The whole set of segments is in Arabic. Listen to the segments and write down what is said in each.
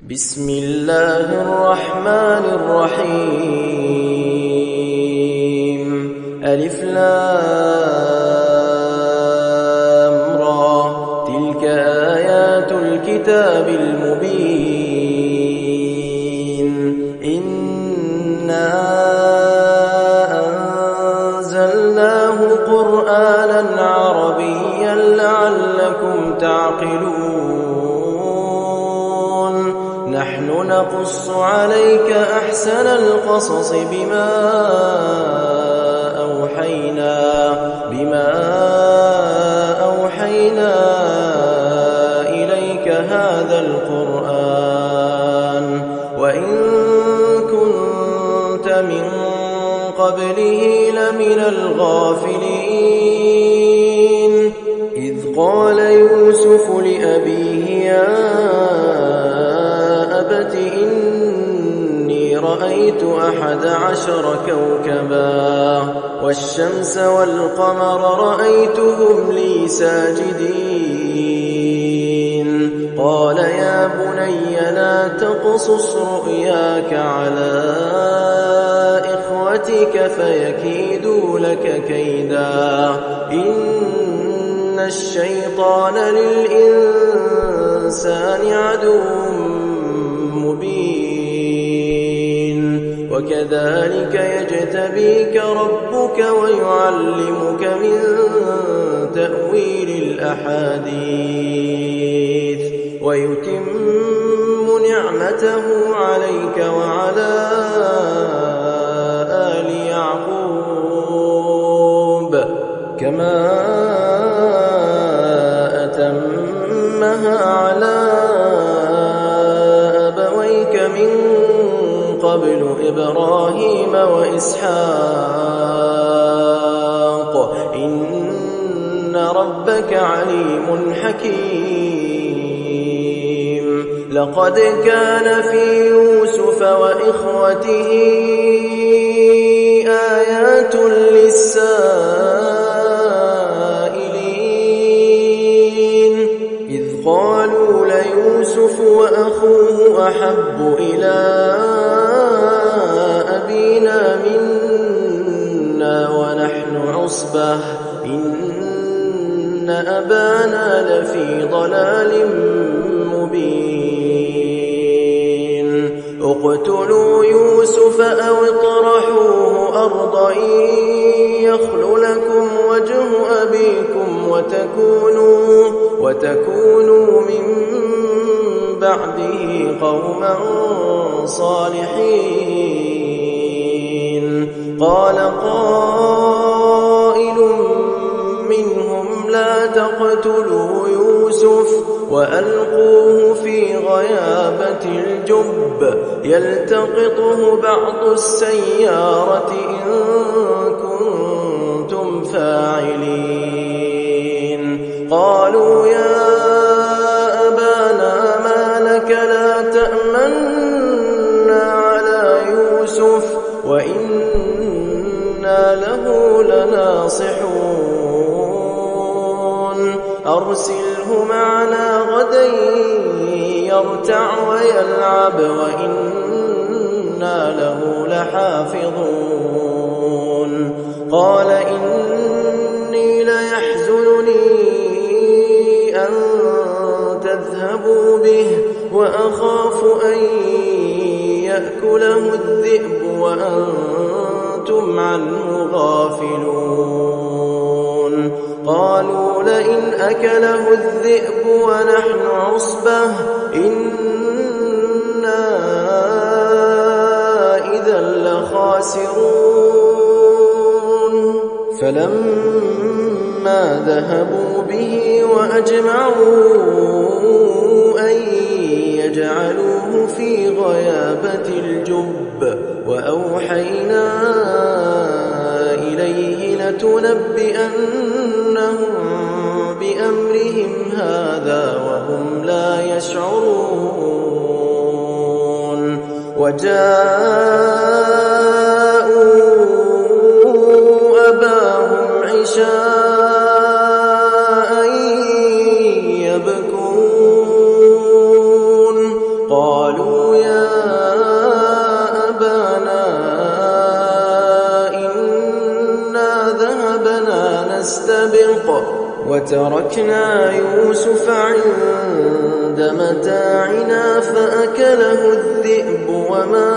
بسم الله الرحمن الرحيم. ألف لام را، تلك آيات الكتاب المبين. إنا أنزلناه قرآنا عربيا لعلكم تعقلون. نحن نقص عليك أحسن القصص بما أوحينا إليك هذا القرآن، وإن كنت من قبله لمن الغافلين. إذ قال يوسف لأبيه يا أبت إني رأيت 11 كوكبا والشمس والقمر رأيتهم لي ساجدين. قال يا بني لا تقصص رؤياك على إخوتك فيكيدوا لك كيدا، إن الشيطان للإنسان عدو مبين. وكذلك يجتبيك ربك ويعلمك من تأويل الأحاديث ويتم نعمته عليك وعلى آل يعقوب كما أتمها على أبويك من قبل إبراهيم وإسحاق إن ربك عليم حكيم. لقد كان في يوسف وإخوته آيات للسائلين، إذ قالوا ليوسف وأخوه أحب إلى أبينا منا ونحن عصبة إن أبانا لفي ضلال مبين. اقتلوا يوسف أو اطرحوه أرضا يخل لكم وجه أبيكم وتكونوا من بعده قوما صالحين. قال قائل منهم لا تقتلوا يوسف وألقوه في غيابة الجب يلتقطه بعض السيارة إن كنتم فاعلين. قالوا يا أبانا ما لك لا تأمنا على يوسف وإنا له لناصحون. أرسله معنا غدا يرتع ويلعب وإنا له لحافظون. قال إني ليحزنني أن تذهبوا به وأخاف أن يأكله الذئب وأنتم عنه غافلون. قالوا لئن أكله الذئب ونحن عصبة إنا إذا لخاسرون. فلما ذهبوا به وأجمعوا أن يجعلوه في غيابة الجب وأوحينا إليه لتنبئنهم بأمرهم هذا وهم لا يشعرون. وجاءوا أباهم عشاء يبكون. قالوا يا أبانا إنا ذهبنا نستبق وتركنا يوسف عند متاعنا فأكله الذئب وما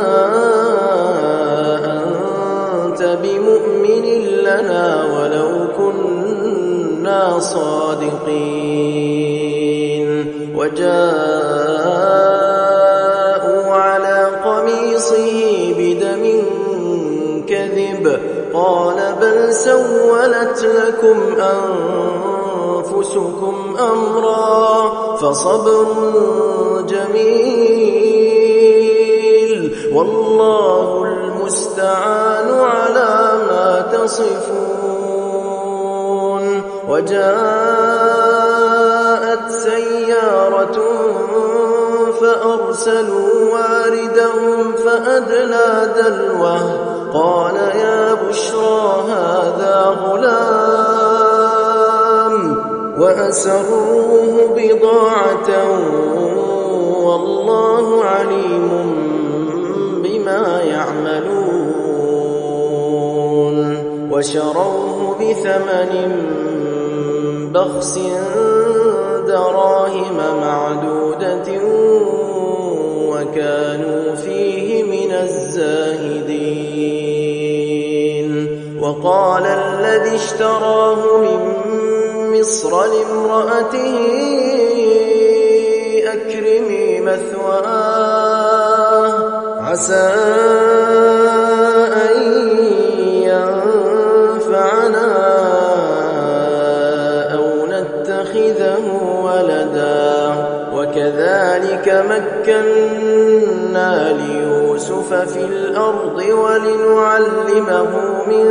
أنت بمؤمن لنا ولو كنا صادقين وجاءوا على قميصه بدم كذب قال بل سولت لكم أنفسكم أمرا فصبر جميل والله المستعان على ما تصفون وجاءت سيارة فأرسلوا واردهم فأدلى دلوه قال يا بشرى هذا غلام وأسروه بضاعة والله عليم بما يعملون وشروه بثمن بخس دراهم معدودة وكانوا فيه من الزاهدين وقال الذي اشتراه من مصر لامرأته أكرمي مثواه عسى أن ينفعنا أو نتخذه ولدا وكذلك مكنا ليوسف في الأرض ولنعلمه من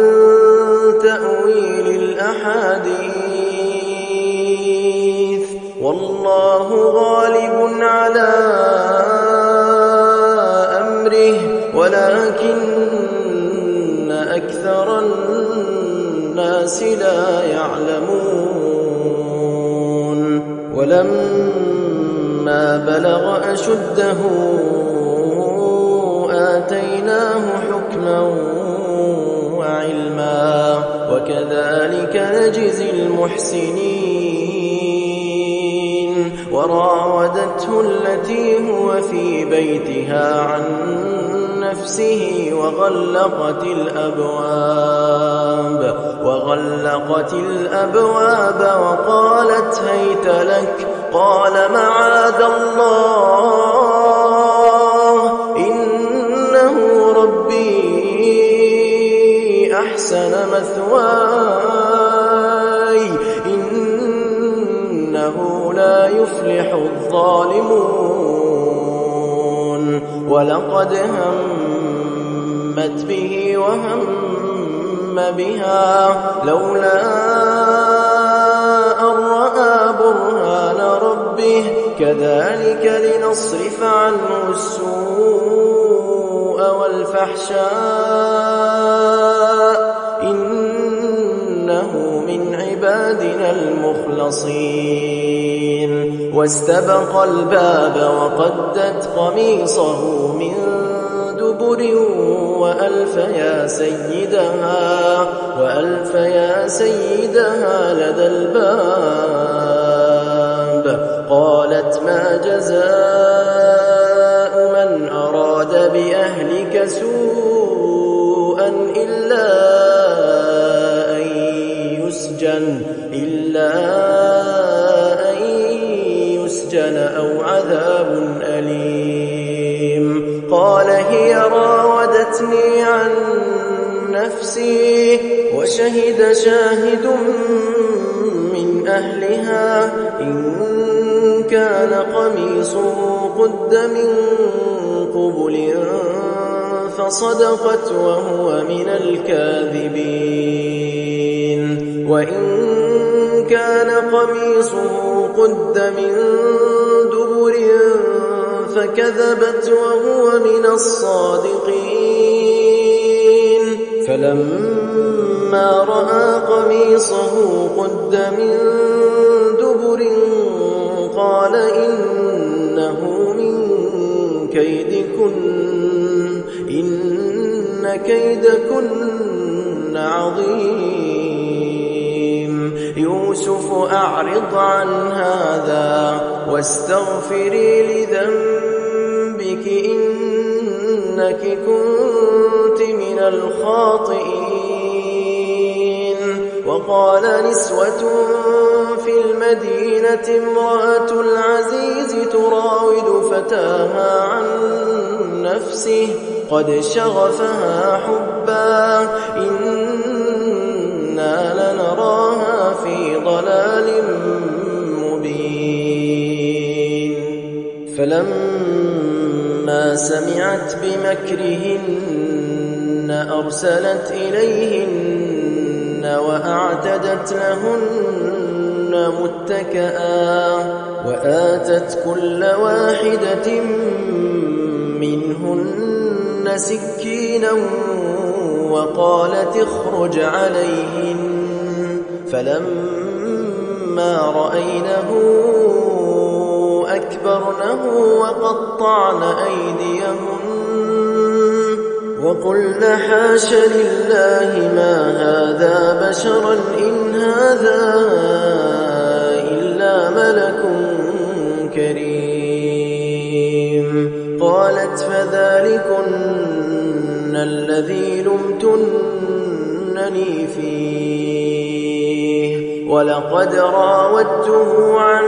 تأويل الأحاديث والله غالب على أمره ولكن أكثر الناس لا يعلمون ولما بلغ أشده آتيناه حكما وعلما وكذلك نجزي المحسنين وراودته التي هو في بيتها عن نفسه وغلقت الأبواب وقالت هيت لك قال معاذ الله إنه ربي أحسن مثواي إنه لا يفلح الظالمون ولقد همت به وهم بها لولا أن رأى برهان ربه كذلك لنصرف عنه السوء والفحشاء إنه من عبادنا المخلصين واستبق الباب وقدت قميصه من دبر وألف يا سيدها لدى الباب قالت ما جزاء من أراد بأهلك سوءا إلا أن يسجن أو عذاب أليم قال هي راودتني عن نفسي وشهد شاهد من أهلها إن كان قميصه قد من قبل فصدقت وهو من الكاذبين وإن كان قميصه قد من دبر فكذبت وهو من الصادقين فلما رأى قميصه قد من دبر قال إنه من كيدكن إن كيدكن عظيم يوسف أعرض عن هذا واستغفري لذنبك إنك كنت من الخاطئين وقال نسوة في المدينة امرأة العزيز تراود فتاها عن نفسه قد شغفها حبا إنا لنراها في ضلال مبين فلما سمعت بمكرهن أرسلت إليهن وأعتدت لهن متكئا وآتت كل واحدة منهن سكينا وقالت اخرج عليهن فلما رأينه أكبرنه وقطعن أيديهن وقلن حاش لله ما هذا بشرا إن هذا إلا ملك كريم قالت فذلكن الذي لمتنني فيه ولقد راودته عن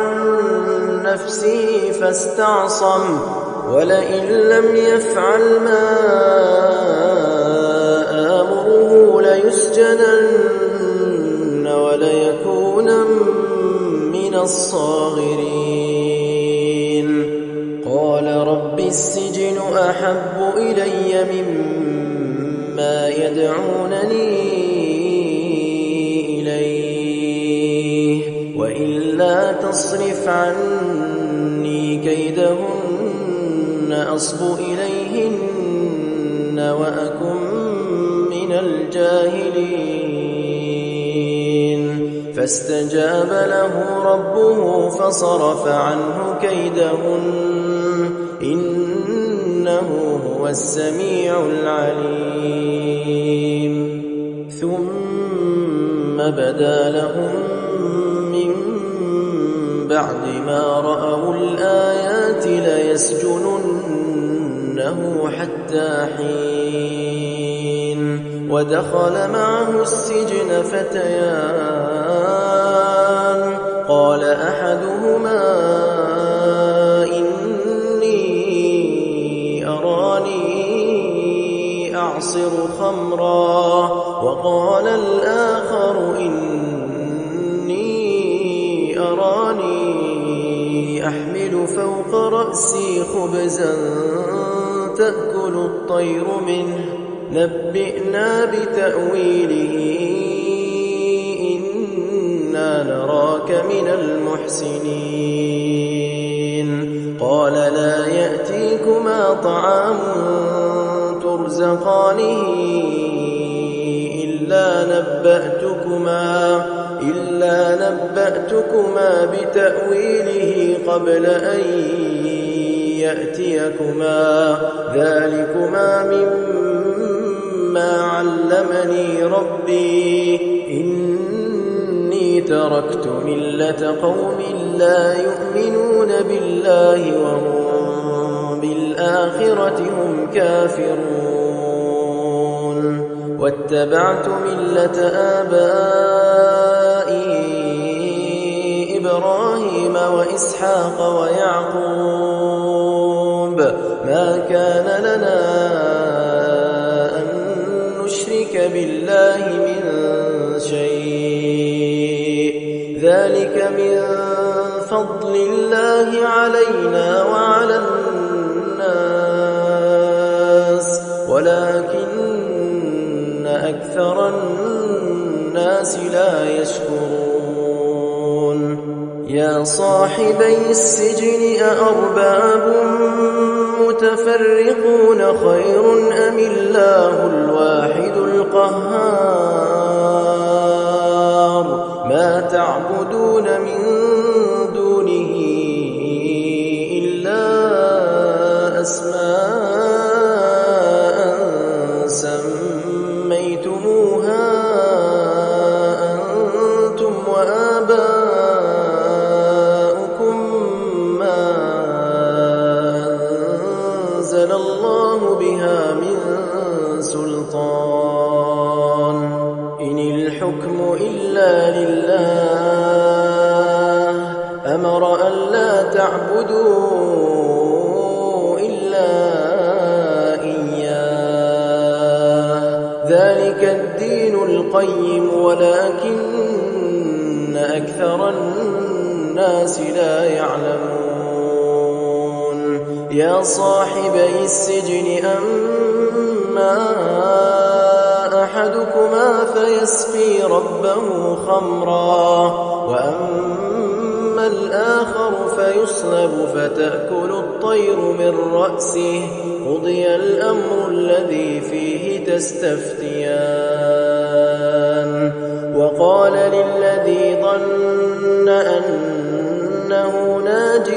نفسه فاستعصم ولئن لم يفعل ما آمره ليسجنن وليكونن من الصاغرين قال رب السجن أحب إلي مما يدعونني إليه وإلا تصرف عني كيدهن أصب إليهن وأكن من الجاهلين فاستجاب له ربه فصرف عنه كيدهن إنه هو السميع العليم ثم بدا لهم من بعد ما رأوا الآيات ليسجننه حتى حين ودخل معه السجن فتيان قال أحدهما إني أراني أعصر خمرا وقال الآخر إني أراني أحمل فوق رأسي خبزا تأكل الطير منه نبئنا بتأويله إنا نراك من المحسنين قال لا يأتيكما طعام ترزقانه إلا نبأتكما بتأويله قبل أن يأتيكما ذلكما مما علمني ربي إني تركت ملة قوم لا يؤمنون بالله وهم بالآخرة هم كافرون واتبعت ملة آبائي إبراهيم وإسحاق ويعقوب ما كان لنا أن نشرك بالله من شيء ذلك من فضل الله علينا وعلى الناس ولكن أكثر الناس لا يشكرون يا صاحبي السجن أأرباب متفرقون خير أم الله الواحد القهار ما تعبدون من دونه إلا أسماء أنزل الله بها من سلطان إن الحكم إلا لله أمر أن لا تعبدوا إلا إياه ذلك الدين القيم ولكن أكثر الناس لا يعلمون يا صاحبي السجن أما أحدكما فيسقي ربه خمرا وأما الآخر فيصلب فتأكل الطير من رأسه قضي الأمر الذي فيه تستفتيان وقال للذي ظن أنه ناج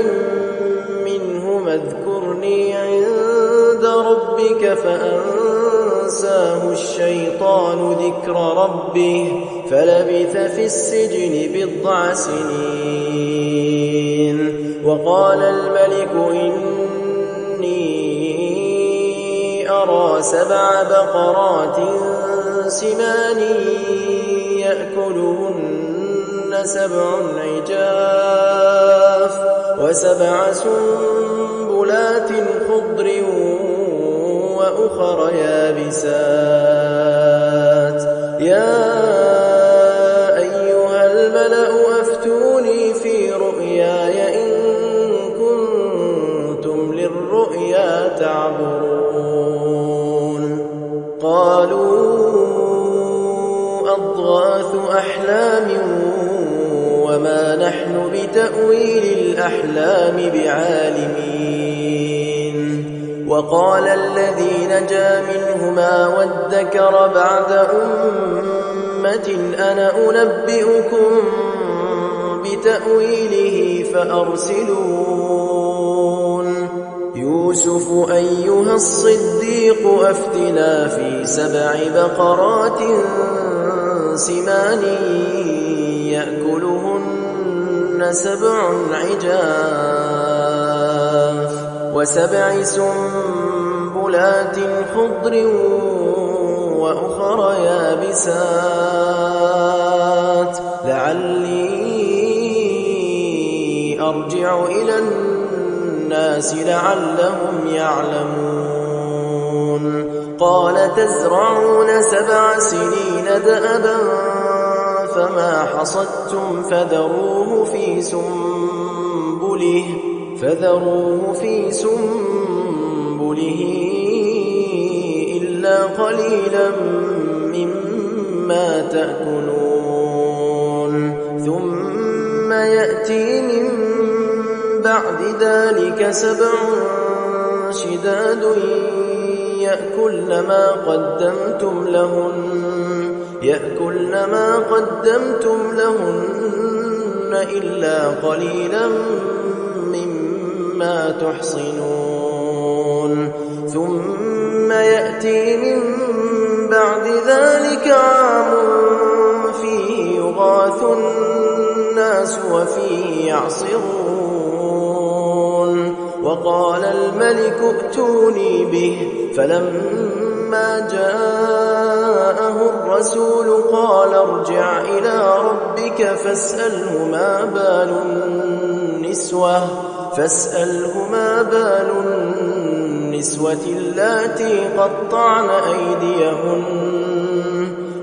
منهما اذكرني عند ربك فأنساه الشيطان ذكر ربه فلبث في السجن بضع سنين وقال الملك إني أرى 7 بقرات سمان يأكلهن 7 عجاف و7 سنبلات خضر وأخر يابسات يا أيها الملأ أفتوني في رؤياي إن كنتم للرؤيا تعبرون قالوا أضغاث أحلام وما نحن بتأويل الأحلام بعالمين وقال الذي نجا منهما وادكر بعد أمة أنا أنبئكم بتأويله فأرسلون يوسف أيها الصديق أفتنا في 7 بقرات سمان يأكلهن 7 عجاف و7 سنبلات خضر وأخر يابسات لعلي أرجع إلى الناس لعلهم يعلمون قال تزرعون 7 سنين دأبا فما حصدتم فذروه في سنبله إلا قليلا مما تأكلون ثم يأتي من بعد ذلك 7 شداد يأكلن ما قدمتم لهن إلا قليلا مما تحصنون ثم يأتي من بعد ذلك عام فيه يغاث الناس وفيه يعصرون وقال الملك ائتوني به فلما جاءه الرسول قال ارجع إلى ربك فاسأله ما بال النسوة اللاتي قطعن أيديهن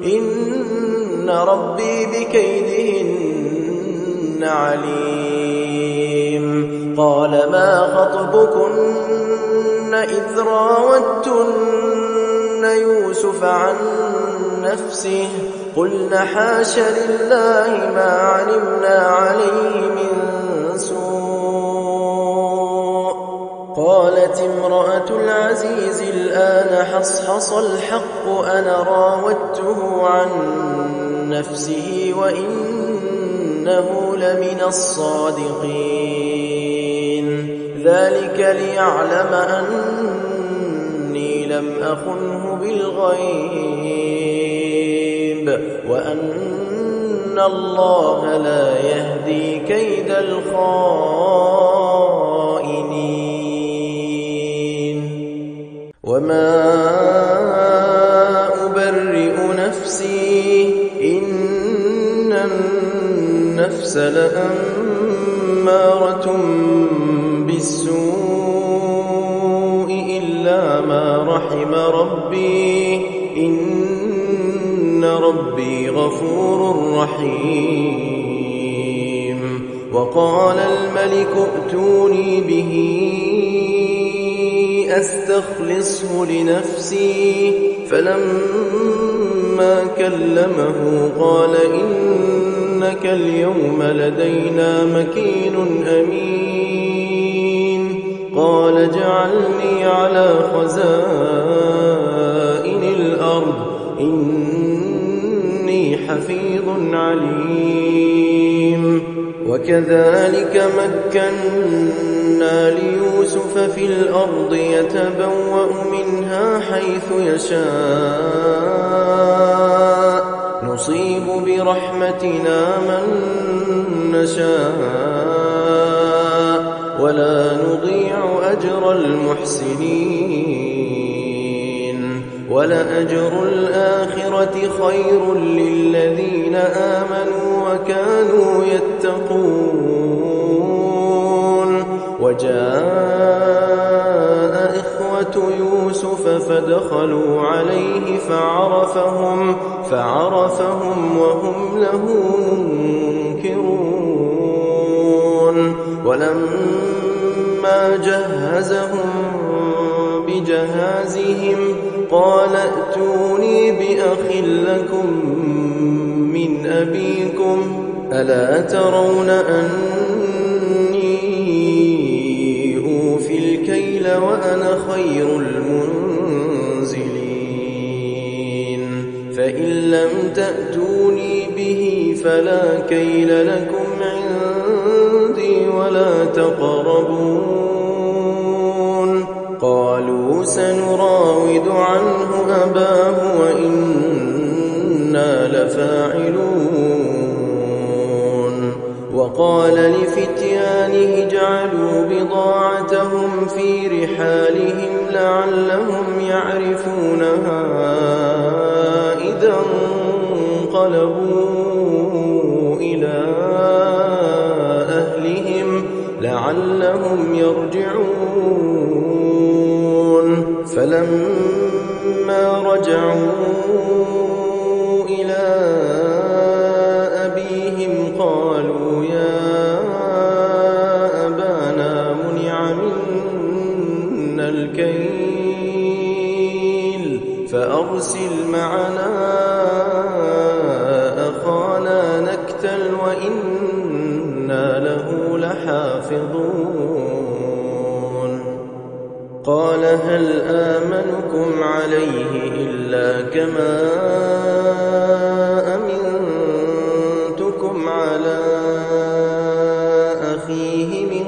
إن ربي بكيدهن عليم قال ما خطبكن إذ راوتن يوسف عن نفسه قلن حاش لله ما علمنا عليه من سوء قالت امرأة العزيز الآن حصحص الحق أنا راودته عن نفسه وإنه لمن الصادقين ذلك ليعلم أني لم أخنه بالغيب وأن الله لا يهدي كيد الخائنين وما أبرئ نفسي إن النفس لأمارة بالسوء إلا ما رحم ربي إن ربي غفور رحيم. وقال الملك ائتوني به أستخلصه لنفسي فلما كلمه قال إنك اليوم لدينا مكين أمين. قال اجعلني على خزائن الأرض إني حفيظ عليم. وكذلك مكنا ليوسف في الأرض يتبوأ منها حيث يشاء نصيب برحمتنا من نشاء ولا نضيع أجر المحسنين. ولأجر الآخرة خير للذين آمنوا وكانوا يتقون. وجاء إخوة يوسف فدخلوا عليه فعرفهم وهم له منكرون. ولما جهزهم بجهازهم قال ائتوني بأخ لكم من أبيكم ألا ترون أني أوفي الكيل وأنا خير المنزلين. فإن لم تأتوني به فلا كيل لكم عندي ولا تقربون. قالوا سنراود عنه أباه وإنا لفاعلون. وقال لفتيانه اجعلوا بضاعتهم في رحالهم لعلهم يعرفونها إذا انقلبوا إلى أهلهم لعلهم يرجعون. فلما رجعوا إلى أبيهم قالوا يا أبانا منع منا الكيل فأرسل معنا أخانا نكتل وإنا له لحافظون. قال هل آمنكم عليه إلا كما أمنتكم على أخيه من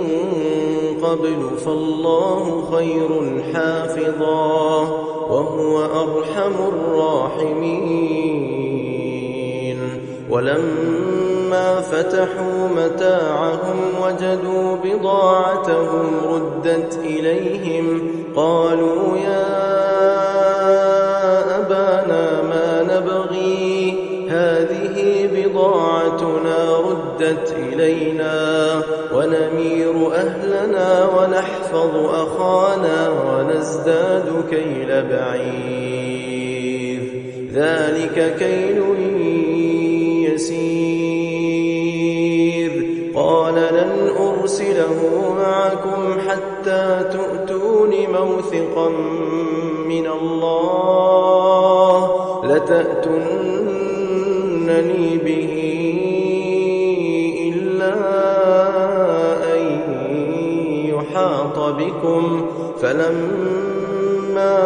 قبل فالله خير حافظا وهو أرحم الراحمين. ولما فتحوا متاعهم وجدوا بضاعتهم ردت إليهم قالوا يا أبانا ما نبغي هذه بضاعتنا ردت إلينا ونمير أهلنا ونحفظ أخانا ونزداد كيل بعير ذلك كيل يسير. قال لن أرسله معكم حتى تؤتون موثقا من الله لتأتونني به إلا أن يحاط بكم. فلما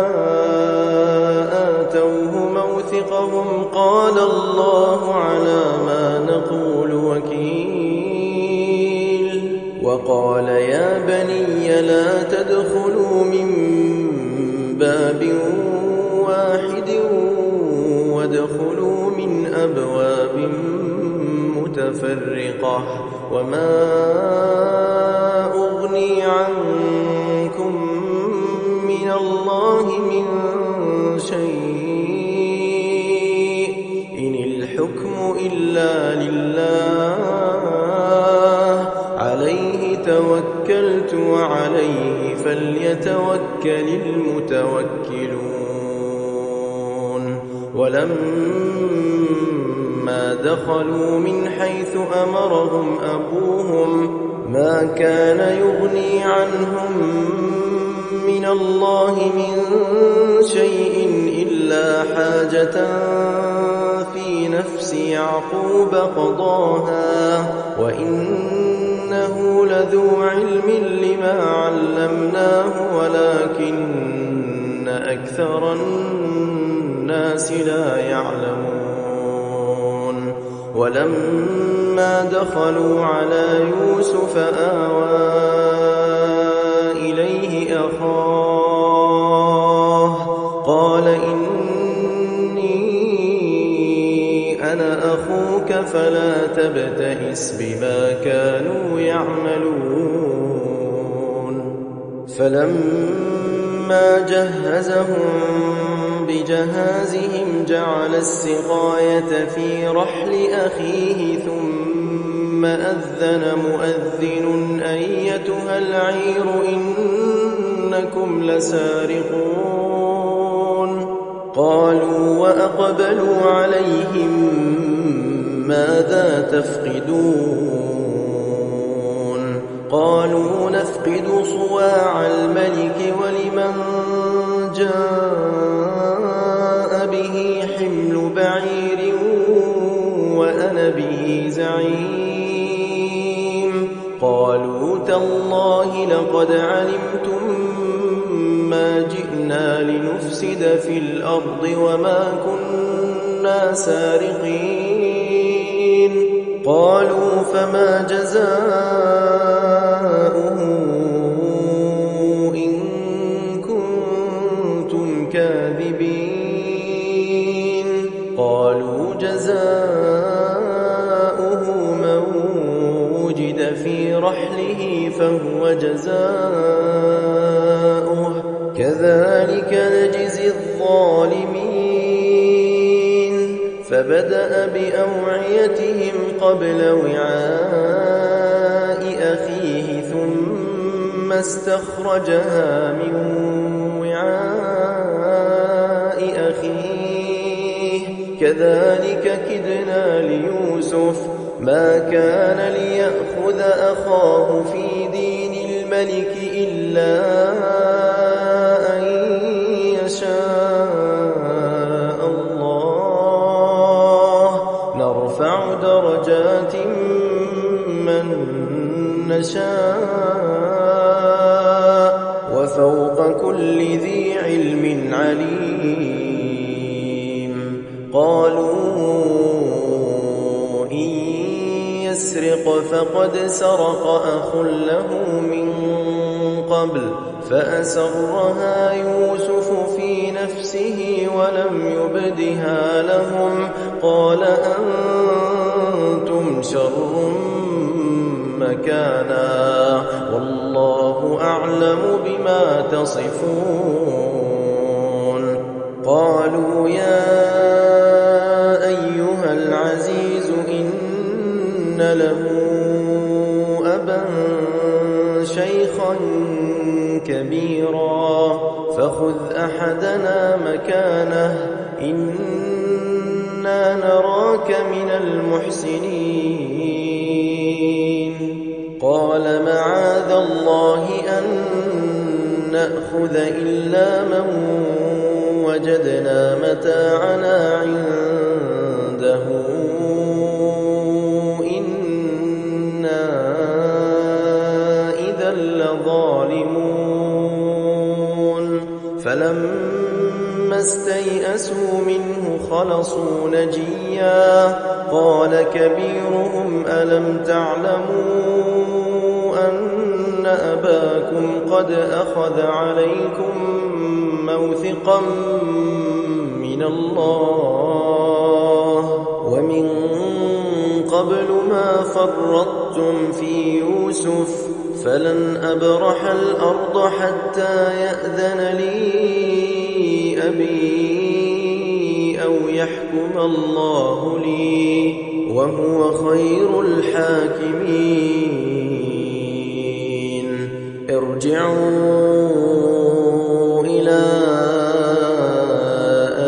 آتوه موثقهم قال الله على ما نقول وكيل. وقال يا بني لا تدخلوا من باب واحد وادخلوا من أبواب متفرقة وما أغني عنكم من من الله من شيء إن الحكم إلا لله عليه توكلت وعليه فليتوكل المتوكلون ولما دخلوا من حيث أمرهم أبوهم ما كان يغني عنهم من الله من شيء إلا حاجة في نفس يعقوب قضاها وإنه لذو علم لما علمناه ولكن أكثر الناس لا يعلمون ولما دخلوا على يوسف آوى إليه أخاه قال إني أنا أخوك فلا تبتئس بما كانوا يعملون فلما جهزهم بجهازهم جعل السقاية في رحل أخيه ثم أذن مؤذن أيتها العير إنكم لسارقون قالوا وأقبلوا عليهم ماذا تفقدون قالوا نفقد صواع الملك ولمن جاء به حمل بعير وأنا به زعيم قالوا تالله لقد علمتم ما جئنا لنفسد في الأرض وما كنا سارقين قالوا فما جزاؤه إن كنتم كاذبين قالوا جزاؤه من وجد في رحله فهو جزاؤه كذلك نجزي الظالمين فبدأ بأوعيتهم قبل وعاء أخيه ثم استخرجها من وعاء أخيه كذلك كدنا ليوسف ما كان ليأخذ أخاه في دين الملك إلا أن يشاء الله نرفع درجات من نشاء وفوق كل ذي علم عليم قالوا إن يسرق فقد سرق أخ له من قبل فأسرها يوسف في نفسه ولم يبدها لهم قال أنتم شر مكانا والله أعلم بما تصفون قالوا يا أيها العزيز إن له أبا شيخا كبيرا فخذ أحدنا مكانه إنا نراك من المحسنين قال معاذ الله أن نأخذ إلا من وجدنا متاعنا عنده إنا إذا لظالمون فلما استيئسوا منه خلصوا نجيا قال كبيرهم ألم تعلموا أن أباكم قد أخذ عليكم موثقا من الله ومن قبل ما فرطتم في يوسف فلن أبرح الأرض حتى يأذن لي أبي أو يحكم الله لي وهو خير الحاكمين. ارجعوا إلى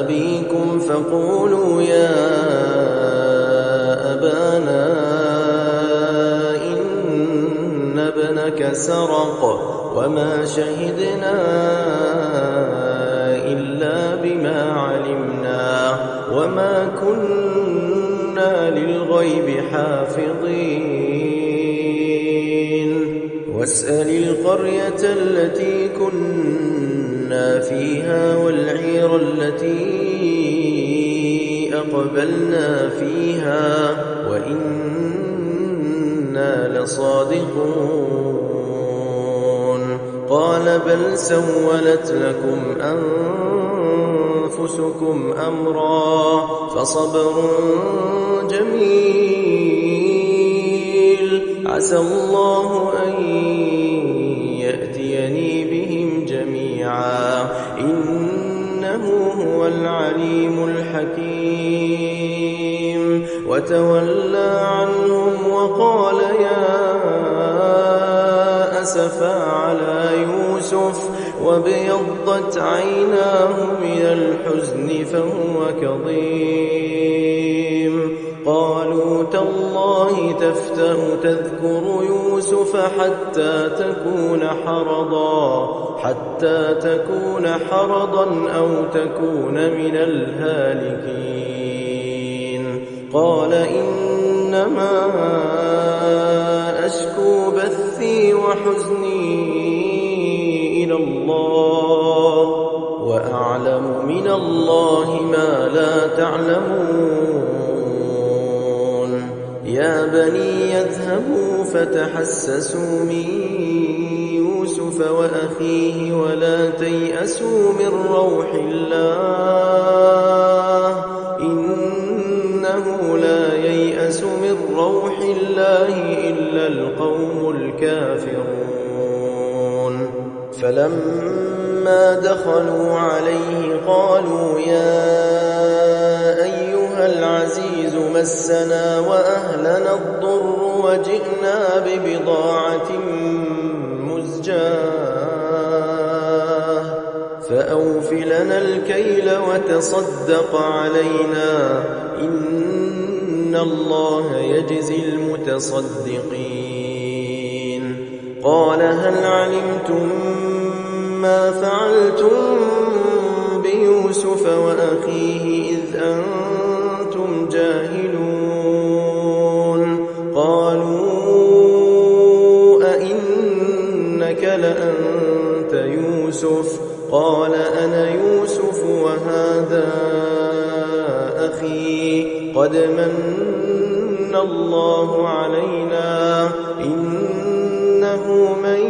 أبيكم فقولوا يا أبانا إن ابنك سرق وما شهدنا إلا بما علمنا وما كنا للغيب حافظين. واسأل القرية التي كنا فيها والعير التي أقبلنا فيها وإنا لصادقون. قال بل سولت لكم أنفسكم أمرا فصبر جميل عسى الله أن يأتيني بهم جميعا إنه هو العليم الحكيم. وتولى عنهم وقال يا أسفا على يوسف وابيضت عيناه من الحزن فهو كظيم. قالوا تالله تفتأ تذكر يوسف حتى تكون حرضا أو تكون من الهالكين. قال إنما أشكو بثي وحزني إلى الله وأعلم من الله ما لا تعلمون. يا بني يذهبوا فتحسسوا من يوسف وأخيه ولا تيأسوا من روح الله إنه لا ييأس من روح الله إلا القوم الكافرون. فلما دخلوا عليه قالوا يا أيها العزيز مسنا وأهلنا الضر وجئنا ببضاعة مزجاة فأوف لنا الكيل وتصدق علينا إن الله يجزي المتصدقين. قال هل علمتم ما فعلتم بيوسف وأخيه إذ أنتم جاهلون؟ قالوا أئنك لأنت يوسف؟ قال أنا يوسف وهذا أخي قد من الله علينا إنه من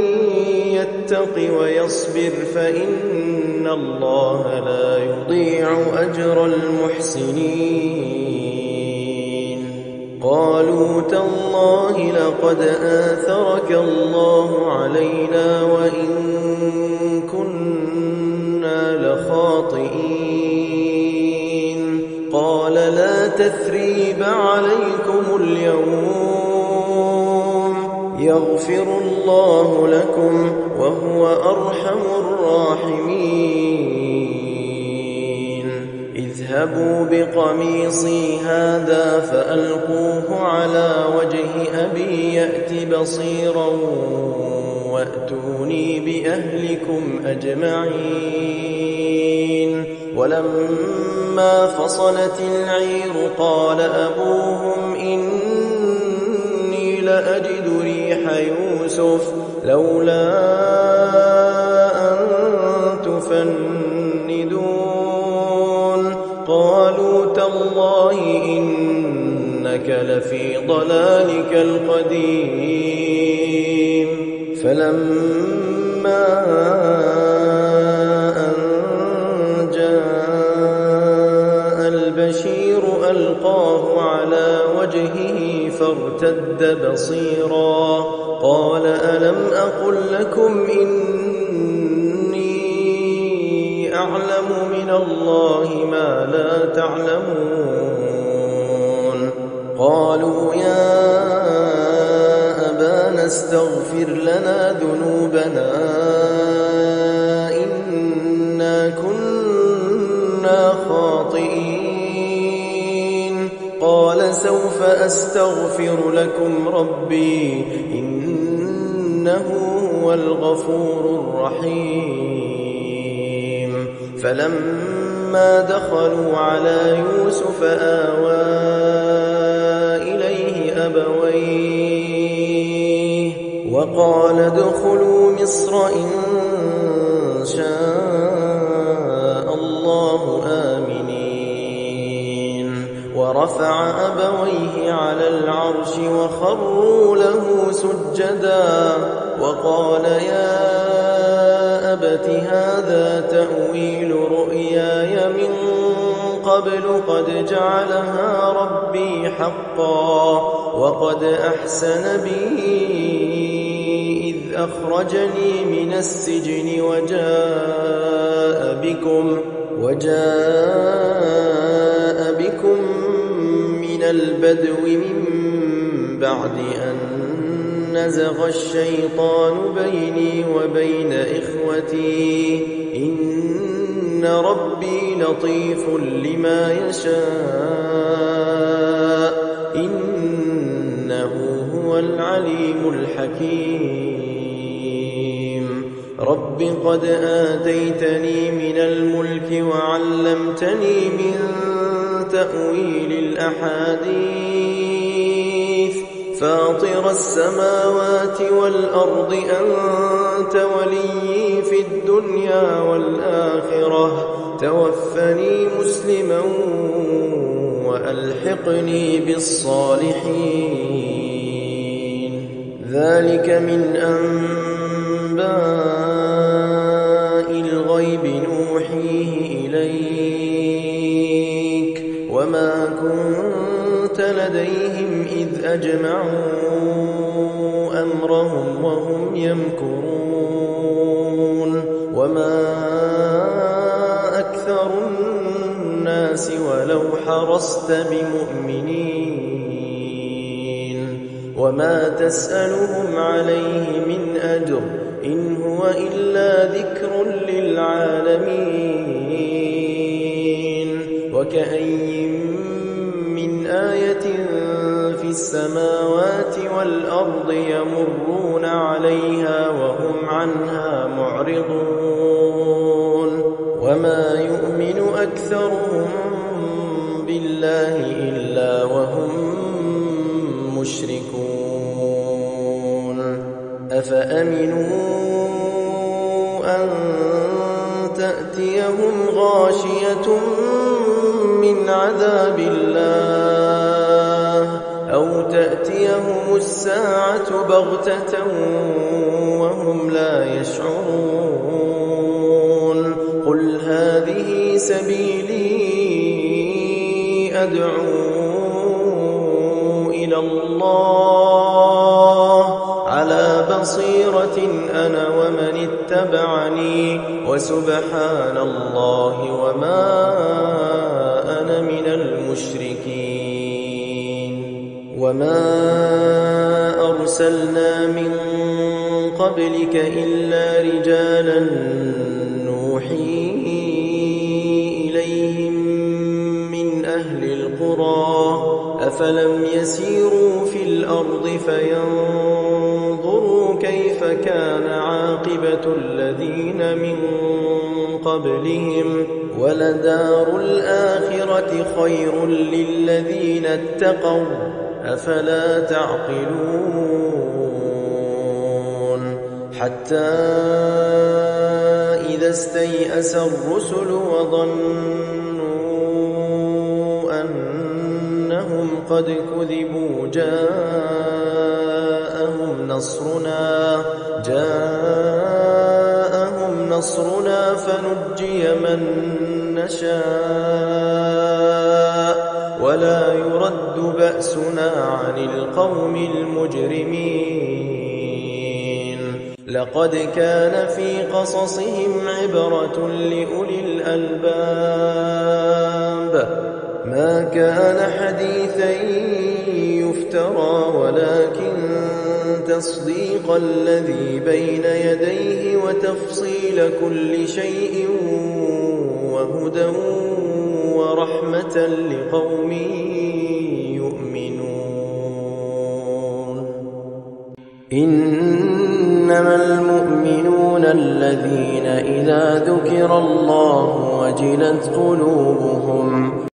يتق ويصبر فإن الله لا يضيع أجر المحسنين. قالوا تالله لقد آثرك الله علينا وإن كنا لخاطئين. قال لا تثريب عليكم اليوم يغفر الله لكم وهو أرحم الراحمين. اذهبوا بقميصي هذا فألقوه على وجه أبي يأت بصيرا وأتوني بأهلكم أجمعين. ولما فصلت العير قال أبوهم إني لأجد ريح يوسف لولا أن تفندون. قالوا تالله إنك لفي ضلالك القديم. فلما أن جاء البشير ألقاه على وجهه فارتد بصيرا قال ألم ألم أقل لكم إني أعلم من الله ما لا تعلمون قالوا يا أبانا استغفر لنا ذنوبنا إنا كنا خاطئين قال سوف أستغفر لكم ربي إنه هو الغفور الرحيم فلما دخلوا على يوسف آوى إليه أبويه وقال ادخلوا مصر إن شاء الله آمنين ورفع أبويه على العرش وخروا له سجدا وقال يا أبت هذا تأويل رؤياي من قبل قد جعلها ربي حقا وقد أحسن بي إذ أخرجني من السجن وجاء بكم من البدو من بعد أن نزغ الشيطان بيني وبين إخوتي إن ربي لطيف لما يشاء إنه هو العليم الحكيم رب قد آتيتني من الملك وعلمتني من تأويل الأحاديث فاطر السماوات والأرض أنت وليي في الدنيا والآخرة توفني مسلما وألحقني بالصالحين ذلك من أنباء الغيب نوحيه إليك وما كنت لديهم إذ أجمعوا أمرهم وهم يمكرون وما أكثر الناس ولو حرصت بمؤمنين وما تسألهم عليه من أجر إن هو إلا ذكر للعالمين وكأي من آية في السماوات والأرض يمرون عليها وهم عنها معرضون وما يؤمن أكثرهم بالله إلا وهم مشركون أفأمنوا أن تأتيهم غاشية من عذاب الله أو تأتيهم الساعة بغتة وهم لا يشعرون قل هذه سبيلي أدعو إلى الله على بصيرة أنا ومن اتبعني وسبحان الله وما أنا من المشركين وما أرسلنا من قبلك إلا رجالا نوحي إليهم من أهل القرى أفلم يسيروا في الأرض فينظروا كيف كان عاقبة الذين من قبلهم ولدار الآخرة خير للذين اتقوا أفلا تعقلون حتى إذا استيأس الرسل وظنوا أنهم قد كذبوا جاءهم نصرنا فنجي من نشاء ولا يرد بأسنا عن القوم المجرمين لقد كان في قصصهم عبرة لأولي الألباب ما كان حديثا يفترى ولكن تصديق الذي بين يديه وتفصيل كل شيء وهدى ورحمة لقوم يؤمنون. إنما المؤمنون الذين إذا ذكر الله وجلت قلوبهم